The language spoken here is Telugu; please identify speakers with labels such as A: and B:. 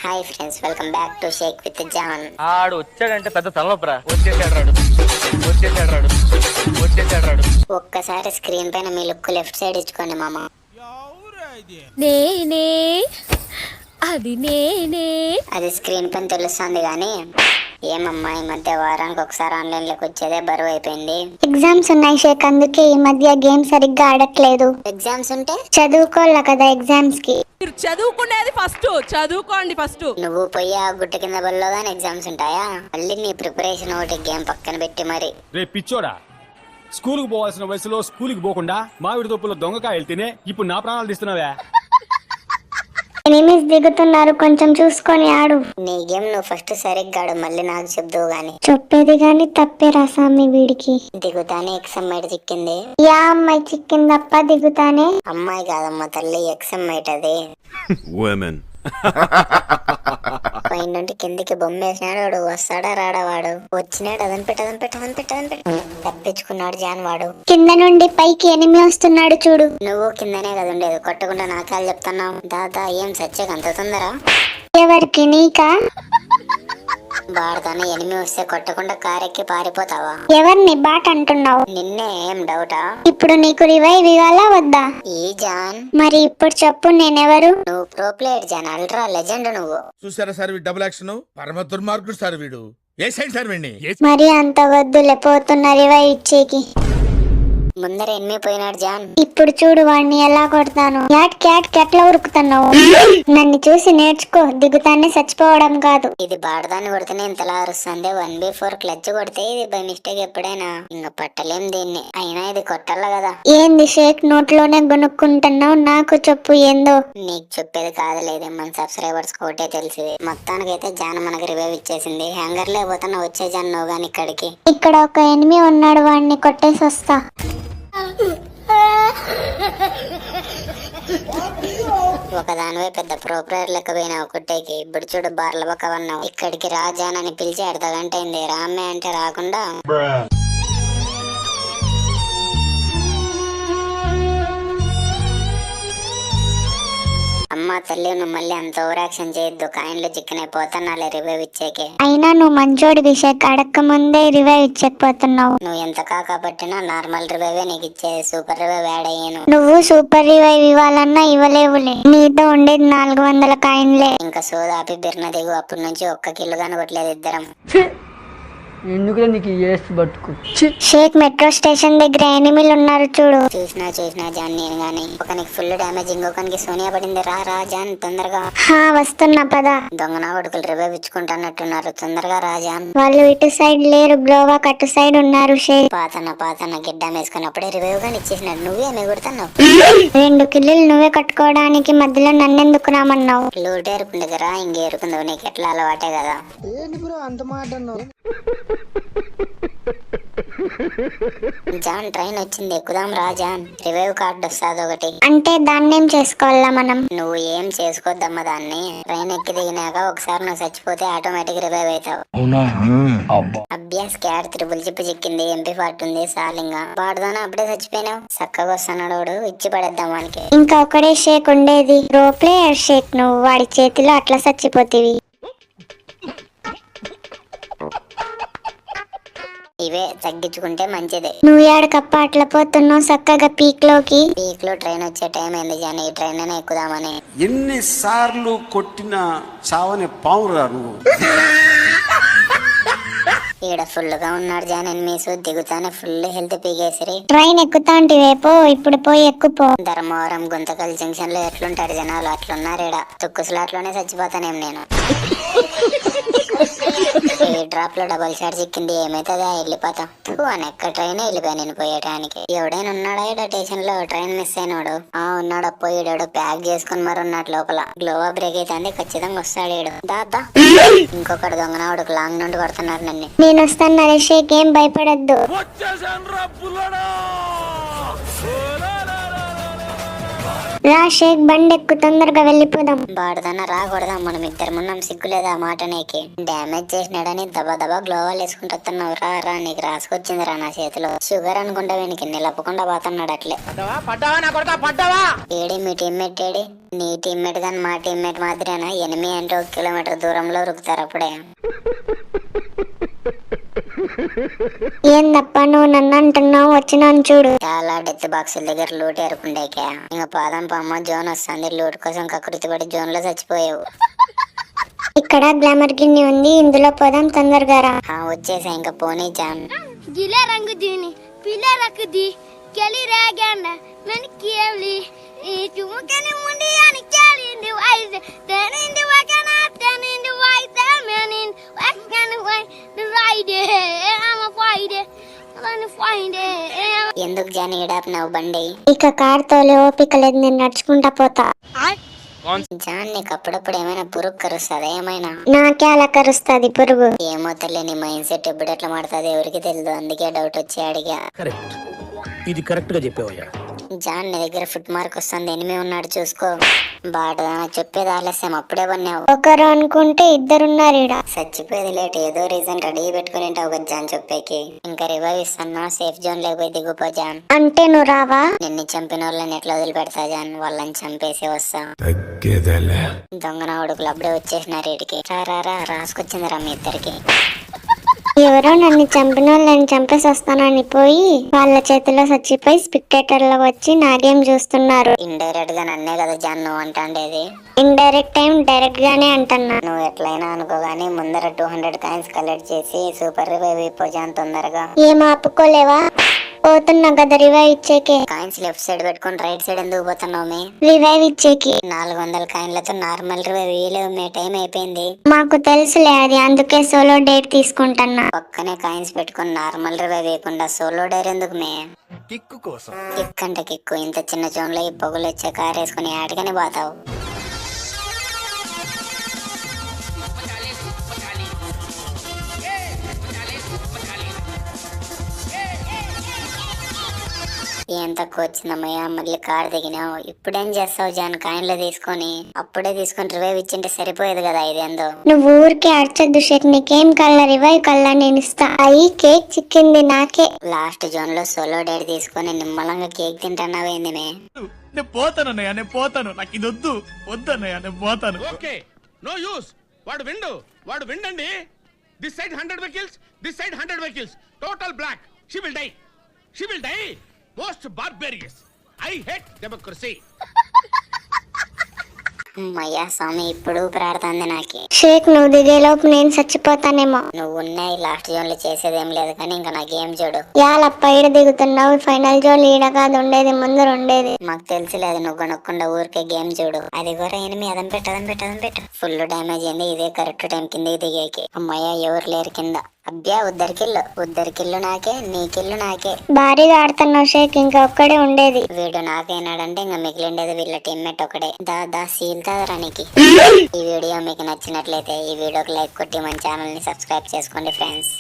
A: Hi friends, welcome back to shake with John.
B: ఆడు వచ్చాడంటే పెద్ద తలనొప్పరా. వచ్చేసాడు
A: ఒక్కసారి స్క్రీన్ పైన మీ లుక్ లెఫ్ట్ సైడ్ ఇచ్చుకోండి మామ.
C: నేనే అది నేనే.
A: అది స్క్రీన్ పైన తెలుస్తుంది కానీ ఏమమ్మా ఈ మధ్య వారానికి ఒకసారి ఆన్లైన్ లోకి వచ్చేదే బరువు అయిపోయింది.
D: ఎగ్జామ్స్ ఉన్నాయి షేక్, అందుకే ఈ మధ్య గేమ్ సరిగ్గా ఆడట్లేదు.
A: ఎగ్జామ్స్ ఉంటే
D: చదువుకోవాల కదా ఎగ్జామ్స్ కి.
C: మీరు చదువుకునేది ఫస్ట్, చదువుకోండి ఫస్ట్.
A: నువ్వు పోయి ఆ గుట్ట కింద బల్లో గానీ ఎగ్జామ్స్ ఉంటాయా? మళ్ళీ నీ ప్రిపరేషన్ ఒకటి గేమ్ పక్కన పెట్టి మరి.
E: రే పిచ్చోడా, స్కూల్కి పోవాల్సిన వయసులో స్కూల్కి పోకుండా మామిడి తొప్పులో దొంగకాయలు తినే ఇప్పుడు నా ప్రాణాలు తీస్తున్నావా?
D: ఎనిమిస్ దిగుతున్నారు, కొంచెం చూసుకొని ఆడు.
A: నీ గేమ్ నువ్వు ఫస్ట్ సరిగ్గా ఆడు, మళ్ళీ నాకు చెప్దువు గాని.
D: చెప్పేది గాని తప్పే రాసామి వీడికి.
A: దిగుతానే ఎక్సమ్మేట్ చిక్కింది.
D: యా అమ్మాయి చిక్కిందప్ప దిగుతానే.
A: అమ్మాయి కాదమ్మా తల్లి, ఎక్సమ్మేట్ అది. పైన నుండి కిందికి బొమ్మ వేసినాడు వాడు. వస్తాడా రాడా వాడు? వచ్చినాడు. అదని పెట్ట తప్పించుకున్నాడు జాన్ వాడు.
D: కింద నుండి పైకి ఎనిమి వస్తున్నాడు చూడు.
A: నువ్వు కిందనే కదా ఉండేది, కొట్టకుండా నాకాలు చెప్తున్నావు. దాదా ఏం సచ్చాక అంత తొందర?
D: ఎవరికి? నీకా?
A: బాడతాను ఎనిమి వస్తే కొట్టకుండా కారెక్కి పారిపోతావా?
D: ఎవరిని బాట అంటున్నావు?
A: నిన్నే. ఏం డౌటా?
D: ఇప్పుడు నీకు రివైవ్ ఇవ్వాలా వద్దా?
A: ఈ జాన్
D: మరి ఇప్పుడు చెప్పు, నేనెవరు?
A: నువ్వు pro player John, ultra legend నువ్వు.
F: చూసారా సార్ వీడు డబుల్ యాక్షన్, పరమ దుర్మార్గుడు సార్ వీడు. ఏ సైడ్ సార్ వీడిని?
D: మరి అంత వద్దులే, పోతున్న రివైవ్ ఇచ్చేకి.
A: ముందర ఎనిమి పోయినాడు జాన్.
D: ఇప్పుడు చూడు వాడిని ఎలా కొడతాను. క్యాట్ ఎట్లా ఉరుకుతున్నావు? నన్ను చూసి నేర్చుకో, దిగుతానే చచ్చిపోవడం కాదు.
A: ఇది బాడదాన్ని కొడితేనే ఇంతలా అరుస్తుంది. 1v4 క్లచ్ కొడితే ఇది బై మిస్టేక్ ఎప్పుడైనా ఇంకా పట్టలేం దీన్ని. అయినా ఇది కొట్టాల కదా.
D: ఏంది షేక్, నోట్లోనే గొనుక్కుంటున్నావు? నాకు చెప్పు ఏందో.
A: నీకు చెప్పేది కాదులేదు, మన సబ్స్క్రైబర్స్ ఒకటే తెలిసింది. మొత్తానికైతే జాన్ మనకి రివైవ్ ఇచ్చేసింది. హ్యాంగర్ లేకపోతే వచ్చే జాన్ నువ్వు గాని ఇక్కడికి.
D: ఇక్కడ ఒక ఎనిమి ఉన్నాడు, వాడిని కొట్టేసి వస్తా.
A: ఒకదానివే పెద్ద ప్రో ప్లేయర్ లెక్క పోయినావు కుట్టేకి. ఇప్పుడు చూడు బార్ల పక్క ఉన్నావు. ఇక్కడికి రాజాన్ అని పిలిచి అర్ధగంట అయింది. రామ్మే అంటే రాకుండా. అమ్మా తల్లి, నువ్వు మళ్ళీ అంత ఓవర్ యాక్షన్ చేయొద్దు. కాయిన్లు చిక్కనైపోతానాలే రివైవ్ ఇచ్చేకి.
D: అయినా నువ్వు మంచోడి షేక్, అడక్క ముందే రివైవ్ ఇచ్చకపోతున్నావు.
A: నువ్వు ఎంత కాకపట్టినా నార్మల్ రివైవే నీకు ఇచ్చేది. సూపర్ రివైవ్ యాడ్ అయ్యాను.
D: నువ్వు సూపర్ రివైవ్ ఇవ్వాలన్నా ఇవ్వలేవులే. నీతో ఉండేది 400 కాయిన్లే.
A: ఇంకా సోదాపి బిర్న దిగు. అప్పటి నుంచి ఒక్క కిల్లు గాని కొట్టలేదు ఇద్దరం.
G: ఎందుకులే నీకు ఏసి బతుకు.
D: షేక్, మెట్రో స్టేషన్ దగ్గర ఎనిమిలు ఉన్నారు చూడు.
A: చూసినా జాన్ నేను గాని. ఒకనికి ఫుల్ డ్యామేజ్, ఇంకొకనికి సోనియా పడింది. రా జాన్ తొందరగా.
D: వస్తున్నా పద.
A: దొంగన కొడుకులు రివైవ్ ఇచ్చుకుంటున్నట్టున్నారు. తొందరగా రా జాన్.
D: వాళ్ళు ఇటు సైడ్ లేరు, గ్లోవా అటు సైడ్ ఉన్నారు. షేక్,
A: పాతన్న గిడ్డ వేసుకున్నప్పుడే రివైవ్ గాని ఇచ్చేసినాడు. నువ్వేమి కొడుతున్నావు?
D: 2 కిల్లులు నువ్వే కట్టుకోవడానికి మధ్యలో నన్నెందుకు రామన్నావు?
A: లూట్ ఏరుకుందిరా, ఇంకేరుకుందావు. నీకు ఎట్లా అలవాటే కదా. జాన్ ట్రైన్ వచ్చింది, ఎక్కుదాం రా జాన్. రివైవ్ కార్డు వస్తుంది ఒకటి.
D: అంటే దాన్నేం చేసుకోవాలా మనం?
A: నువ్వు ఏం చేసుకోద్దమ్మా దాన్ని. ట్రైన్ ఎక్కి దిగినాక ఒకసారి నువ్వు చచ్చిపోతే ఆటోమేటిక్ రివైవ్ అవుతావు. అభ్యాస్ క్యాడ్ త్రిబుల్ చిప్పు చిక్కింది. MP40 ఉంది. సాలింగా వాడుదానా అప్పుడే చచ్చిపోయినావు. చక్కగా వస్తున్నాడు వాడు, ఇచ్చి పడేద్దాం వానికి.
D: ఇంకా ఒకడే షేక్ ఉండేది, ప్రో ప్లేయర్ షేక్. నువ్వు వాడి చేతిలో అట్లా చచ్చిపోతీవి.
A: ఇవే తగ్గించుకుంటే మంచిదే.
D: నువ్వు ఏడకప్ప అట్లా పోతున్నావు చక్కగా పీక్ లో
A: ట్రైన్ వచ్చే టైం అయింది జాన్. ఈ ట్రైన్ అయినా ఎక్కుదామని.
H: ఎన్నిసార్లు కొట్టినా చావని పావురా నువ్వు.
A: ఈడ ఫుల్ గా ఉన్నాడు జాన్. ఎనిమిస్ దిగుతానే ఫుల్ హెల్త్ పీకేసిరి.
D: ట్రైన్ ఎక్కుతాంటివేపో, ఇప్పుడు పోయి ఎక్కుపో.
A: ధర్మవరం గుంతకల్ జంక్షన్ లో ఎట్లుంటాడు జనాలు అట్లున్నారు ఈడ. తుక్కుసులాట్లోనే చచ్చిపోతానేం నేను. ఈ డ్రాప్ లో డబల్ షాట్ చిక్కింది. ఏమైతుందా? వెళ్ళిపోతా అని ఎక్క ట్రైన్ వెళ్ళిపోయా నేను పోయేటానికి. ఎవడైనా ఉన్నాడా ఈడ స్టేషన్ లో? ట్రైన్ మిస్ అయినాడు. ఉన్నాడు. పోయాడు ప్యాక్ చేసుకుని మరి ఉన్నాడు లోపల. గ్లోవా బ్రేక్ అయితే ఖచ్చితంగా వస్తాడు ఈడు. దాదా ఇంకొకటి దొంగనాడు లాంగ్ నుండి కొడుతున్నారు నన్ను.
D: నేను వస్తాను నరేషేక్, ఏం భయపడద్దు. రా షేక్ బండి ఎక్కు, తొందరగా వెళ్ళిపోదాం.
A: బాడుదన్న రాకూడదా, మనం ఇద్దరు ఉన్నాం, సిగ్గులేదా ఆ మాట నీకి? డ్యామేజ్ చేసినాడని దబా దబా గ్లోవాల్ వేసుకుంటున్నావు. రా రా, నీకు రాసుకొచ్చింది రా నా చేతిలో. షుగర్ అనుకుంటా వీనికి నిలపకుండా పోతున్నాడు అట్లే. ఏడి మీ టీమ్మేట్ ఏడి? నీ టీమ్మేట్ గాని మా టీమ్మేట్ మాదిరేనా? ఎనిమిది అంటే 1 కిలోమీటర్ దూరంలో ఉరుకుతారు అప్పుడే.
D: ఏందప్ప నువ్వు నన్ను అంటున్నావు? వచ్చినాను చూడు.
A: చాలా డెత్ బాక్సుల దగ్గర లూట్ ఏరుకుండేకా. ఇంకా పాదం పమ్మ జోన్ వస్తుంది, లూట్ కోసం కకృతి పడి జోన్ లో చచ్చిపోయావు.
D: ఇక్కడ గ్లామర్ గిన్నె ఉంది, ఇందులో పోదాం, తొందరగా రా.
A: వచ్చేసా, ఇంకా పోనీ జాన్.
I: గిలే రంగు దీని పిల్ల రక్కుది కెలి రేగండ మెన్ కేవలి ఈ చుముకని ముండి అని కేలింది వైస్ తెనింది వకన తెనింది వైస్ మెనిన్ వకన వై ది రైడే ఐమ్ a fighter I'm fighter.
A: ఎందుకు జాన్ ఈడాపినావు బండి?
D: ఇక కార్ తోలే ఓపిక లేదు, నేను నడుచుకుంటా పోతా.
A: జాన్ నీకు అప్పుడప్పుడు ఏమైనా పురుగు కరుస్తుందా? ఏమైనా?
D: నాకే అలా కరుస్తుంది పురుగు.
A: ఏమో తల్లి, నీ మైండ్ సెట్ ఎప్పుడు ఎట్లా మాడుతుంది ఎవరికి తెలియదు, అందుకే డౌట్ వచ్చి అడిగా.
B: ఇది కరెక్ట్ గా చెప్పావయ్యా.
A: జాన్ నీ దగ్గర ఫుట్ మార్క్ వస్తుంది, ఎనిమి ఉన్నాడు చూసుకో. బాట చెప్పేది ఆలస్యం, అప్పుడే పన్నావు.
D: ఒకరు అనుకుంటే ఇద్దరున్నారు ఈడ.
A: చచ్చిపోయేది లేట్, ఏదో రీజన్ రెడీ పెట్టుకుని ఉంటావు కదా జాన్ చెప్పేకి. ఇంకా రివైవ్ ఇస్తున్నా, సేఫ్ జోన్ లేకపోయి దిగుపో జాన్.
D: అంటే నువ్వు రావా?
A: నిన్ను చంపిన వాళ్ళని ఎట్లా వదిలిపెడతా జాన్? వాళ్ళని చంపేసి వస్తా. దొంగన ఉడుకులు అప్పుడే వచ్చేసినారు వీటికి. రా రా, రాసుకొచ్చింది రా మీ ఇద్దరికి.
D: ఎవరో నన్ను చంపిన వాళ్ళని చంపేసి వస్తానని పోయి వాళ్ళ చేతిలో చచ్చిపోయి స్పెక్టేటర్ లో వచ్చి నా గేమ్ చూస్తున్నారు.
A: ఇండైరెక్ట్ గా నన్నే కదా జాన్ నువ్వు అంటాండేది.
D: ఇండైరెక్ట్ టైం డైరెక్ట్ గానే అంటున్నా.
A: నువ్వు ఎట్లయినా అనుకోగాని ముందర 200 కాయిన్స్ కలెక్ట్ చేసి సూపర్ రివైవ్ అయిపో జాన్ తొందరగా.
D: ఏం ఆపుకోలేవా? పోతున్నా కదా రివైవ్ ఇచ్చేకి.
A: కాయిన్స్ లెఫ్ట్ సైడ్ పెట్టుకుని రైట్ సైడ్ ఎందుకు పోతున్నావు మే?
D: రివైవ్ ఇచ్చేకి
A: 400 కాయిన్లతో నార్మల్ రివైవ్ ఇయ్యలేవు మే, టైం అయిపోయింది.
D: మాకు తెలుసులే అది, అందుకే సోలో డేట్ తీసుకుంటున్నా.
A: పక్కనే కాయిన్స్ పెట్టుకుని నార్మల్ రివైవ్ వేయకుండా సోలో డైర్ ఎందుకు మే?
B: కిక్కు కోసం.
A: కిక్ అంటే కిక్కు, ఇంత చిన్న జోన్లో ఈ పొగలు వచ్చే కార్ వేసుకుని ఆటగానే పోతావు. ఏం తక్కువ వచ్చిందమ్మయ్యా, మళ్ళీ కార్ దిగినావు. ఇప్పుడేం చేస్తావు జాన్? కాయిన్లో తీసుకొని అప్పుడే తీసుకొని రివైవ్ ఇచ్చింటే సరిపోయేది కదా. ఇదేందో
D: నువ్వు ఊరికే అర్చొద్దు షేక్, నీకేం కల్లా రివైవ్ కల్లా నేను ఇస్తా. అయ్యి కేక్ చిక్కింది నాకే.
A: లాస్ట్ జోన్ లో సోలో డేట్ తీసుకొని నిమ్మలంగా కేక్ తింటున్నావేంది మే?
B: నేను పోతానన్నయ్య, నేను పోతాను. నాకు ఇది వద్దు, వద్దన్నయ్య, నేను పోతాను.
F: Okay, no use. వాడు విండండి. This side 100 vehicles, this side 100 vehicles, total block. She will die. Most barbarous. I hate democracy.
A: అమ్మయ్యా స్వామి, ఇప్పుడు ప్రార్థన నాకి.
D: షేక్ నువ్వు దిగేలోపు నేను చచ్చిపోతానేమో.
A: నువ్వు ఉన్నాయి లాస్ట్ జోన్ లో చేసేదేం లేదు కానీ ఇంకా నా గేమ్ చూడు.
D: యాలప్ప ఈడ దిగుతున్నావు, ఫైనల్ జోన్ ఈడ కాదు ఉండేది, ముందర ఉండేది.
A: మాకు తెలిసిలేదు, నువ్వు కొనుక్కుండా ఊరికే గేమ్ చూడు. అది కూడా ఎనిమిది అదం పెట్టు. ఫుల్ డ్యామేజ్ అయింది, ఇదే కరెక్ట్ టైం కింద దిగేకి. అమ్మయ్య ఎవరు లేరు కింద. అబ్బా ఉద్దరికిల్లు నాకే, నీకిల్లు నాకే.
D: భారీగా ఆడుతున్నావు షేక్, ఇంకా ఒక్కడే ఉండేది.
A: వీడు నాకైనాడంటే ఇంకా మిగిలిండేది వీళ్ళ టీమ్మేట్ ఒకడే. దా సీల్ తాదరానికి. ఈ వీడియో మీకు నచ్చినట్లయితే ఈ వీడియోకి లైక్ కొట్టి మన ఛానల్ ని సబ్స్క్రైబ్ చేసుకోండి ఫ్రెండ్స్.